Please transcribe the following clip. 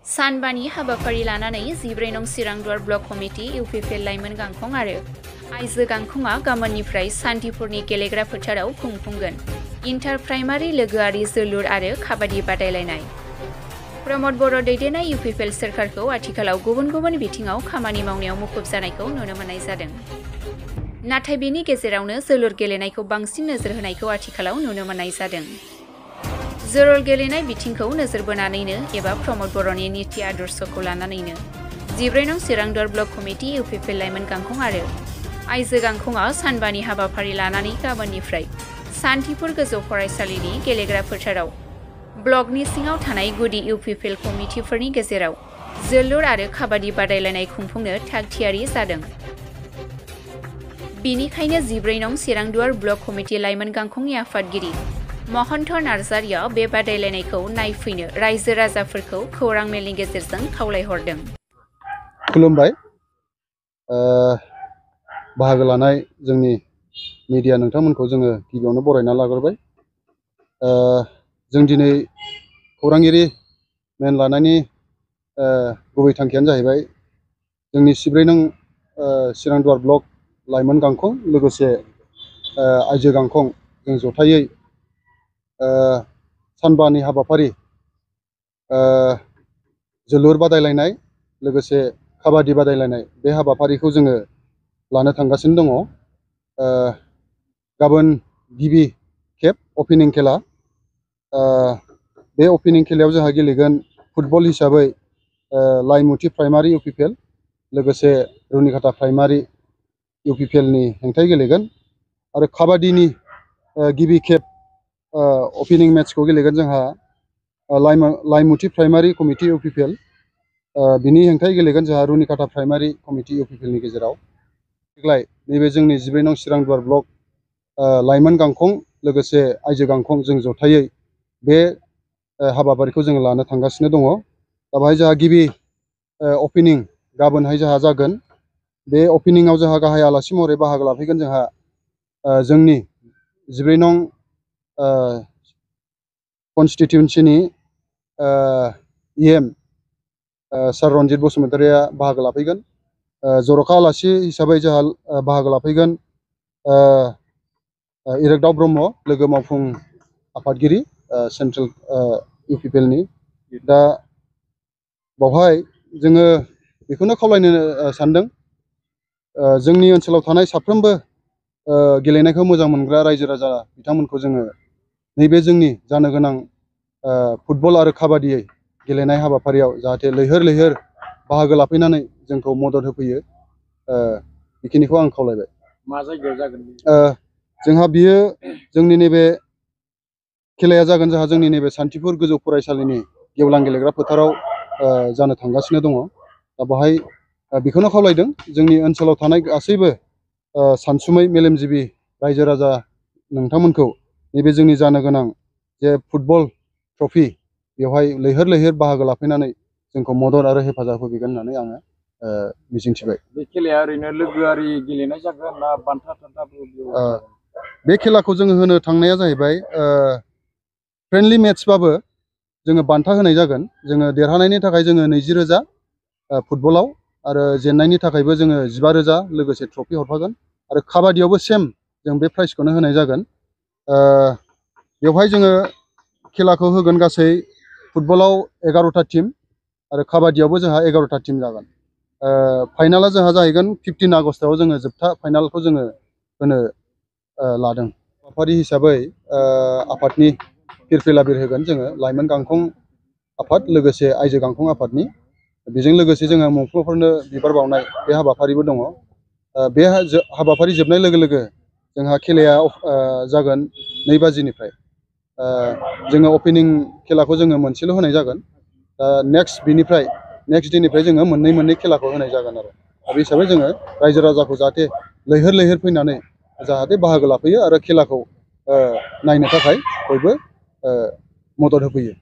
सानबानि हाबाफारि लानानै 14 नं चिरांदुवार ब्लक कमिटि इउपिपिएल लाइमोन गांखं आरो आइजो गांखंआ गाबोननिफ्राय सान्थिपुरनि गेलेग्रा फोथाराव खुंफुंगोन इन्टार प्राइमारि लोगोआरि जोलुर आरो काबादि बादायलायनाय। प्रमद बर' दैदेननाय इउपिपिएल सोरखारखौ आथिखालाव गुबुन गुबुन बिथिङाव खामानि मावनायाव मुखुब जानायखौ नुनो मोननाय जादों। नाथाय बेनि गेजेरावनो जोलुर गेलेनायखौ बांसिन नोजोर होनायखौ आथिखालाव नुनो मोननाय जादों। जोलुर गेलेनाय बिथिंखौ नोजोर बोनानैनो एबा प्रमद बर'नि नीति आदर्शखौ लानानैनो 14 नं चिरांदुवार ब्लक कमिटि इउपिपिएल लाइमोन गांखं आरो आइजो गांखंआ सानबानि हाबाफारि लानानै गाबोननिफ्राय सान्थिपुर गोजौ फरायसालिनि गेलेग्रा फोथाराव ब्लकनि सिङाव थानाय गुदि इउपिपिएल कमिटिफोरनि गेजेराव जोलुर आरो काबादि बादायलायनाय खुंफुंनो थाग-थियारि जादों। बिनिखायनो 14 नं चिरांदुवार ब्लक कमिटि लाइमोन गांखंनि आफादगिरि महन्त नार्जारिया बे बादायलायनायखौ नायफैनो रायजो राजाफोरखौ खौरां मेलनि गेजेरजों खावलायहरदों। खुलुमबाय। बाहागो लानाय जोंनि मिडिया नोंथांमोनखौ जोङो गिबियावनो बरायना लाग्रोबाय। जों दिनै खौरांगिरि मेल लानायनि गुबै थांखियानो जाहैबाय जोंनि 14 नं चिरांदुवार ब्लक लाइमोन गांखं लोगोसे आइजो गांखं जों जथायै सानबानि हाबाफारि जोलुर बादायलायनाय लोगोसे काबादि बादायलायनाय बे हाबाफारिखौ जोङो लानो थांगासिनो दङ। गाबोन गिबि खेब अपेनिं खेला। बे अपेनिं खेलायाव जोंहा गेलेगोन फुटबल हिसाबै लाइमुथि प्राइमारि इउपिपिएल लोगोसे रुनिकाटा प्राइमारि इउपिपिएलनि हेंथायै गेलेगोन आरो काबादिनि गिबि खेब अपेनिं मेट्सखौ गेलेगोन जोंहा लाइमुथि प्राइमारि कमिटि इउपिपिएल बिनि हेंथायै गेलेगोन जोंहा रुनिकाटा प्राइमारि कमिटि इउपिपिएलनि गेजेराव। देग्लाय नैबे जोंनि 14 नं चिरांदुवार ब्लक लाइमोन गांखं लोगोसे आइजो गांखं जों जथायै बे हाबाफारिखौ जोङो लानो थांगासिनो दङ। दा बेहाय जोंहा गिबि अपेनिं गाबोनहाय जोंहा जागोन। बे अपेनिंआव जोंहा गाहाय आलासि महरै बाहागो लाफैगोन जोंहा जोंनि 14 नं कनस्टिटिउन्सिनि EM सार रन्जित बसुमतारिया बाहागो लाफैगोन। जर'खा आलासि हिसाबै जोंहा बाहागो लाफैगोन इराग्दाव ब्रह्म लोगो मावफुं आफादगिरि सेन्ट्रेल इउपिपिएलनि। दा बावहाय जोङो बेखौनो खावलायनो सानदों जोंनि ओनसोलाव थानाय साफ्रोमबो गेलेनायखौ मोजां मोनग्रा रायजो राजा बिथांमोनखौ जोङो नैबे जोंनि जानो गोनां फुटबल आरो काबादि गेलेनाय हाबाफारियाव जाहाथे लैहोर लैहोर बाहागो लाफैनानै जोंखौ मदद होफैयो बेखिनिखौ आं खावलायबाय। मा जायगायाव जागोन? जोंहा बियो जोंनि नैबे खेलाया जागोन जोंहा जोंनि नैबे सान्थिपुर गोजौ फरायसालिनि गेवलां गेलेग्रा फोथाराव जानो थांगासिनो दङ। दा बेहाय बेखौनो खावलायदों जोंनि ओनसोलाव थानाय गासैबो सानसुमै मेलेमजिबि रायजो राजा नोंथांमोनखौ नैबे जोंनि जानो गोनां जे फुटबल ट्रफि बेवहाय लैहोर लैहोर बाहागो लाफैनानै जोंखौ मदद आरो हेफाजाब होफैगोन होननानै आङो मिजिंथिबाय। बे खेलाया ओरैनो लोगोआरि गेलेनाय जागोन ना बान्था थान्थाबो? बे खेलाखौ जोङो होनो थांनाया जाहैबाय फ्रेन्डलि मेट्सबाबो जोङो बान्था होनाय जागोन। जोङो देरहानायनि थाखाय जोङो 20,000 फुटबलाव आरो जेननायनि थाखायबो जोङो 15,000 लोगोसे ट्रफि हरफागोन आरो काबादियावबो सेम जों बे प्राइजखौनो होनाय जागोन। बेवहाय जोङो खेलाखौ होगोन गासै फुटबलाव 11टा टिम आरो काबादियावबो जोंहा 11टा टिम जागोन। फाइनाला जोंहा जाहैगोन 15 आगस्टआव जोङो जोबथा फाइनालखौ जोङो होनो लादों। हाबाफारि हिसाबै आफादनि फिरफिला बिर होगोन जोङो लाइमोन गांखं आफाद लोगोसे आइजो गांखं आफादनि। बेजों लोगोसे जोङो मुंख्लंफोरनो बिबार बावनाय बे हाबाफारिबो दङ। बे हाबाफारि जोबनाय लोगो लोगो जोंहा खेलाया जागोन 2 बाजिनिफ्राय। जोङो अपेनिं खेलाखौ जोङो मोनसेल' होनाय जागोन। नेक्स्ट दिननिफ्राय जोङो मोननै खेलाखौ होनाय जागोन आरो बे हिसाबै जोङो रायजो राजाखौ जाहाथे लैहोर लैहोर फैनानै जाहाथे बाहागो लाफैयो आरो खेलाखौ नायनो थाखाय बयबो मदद होफैयो।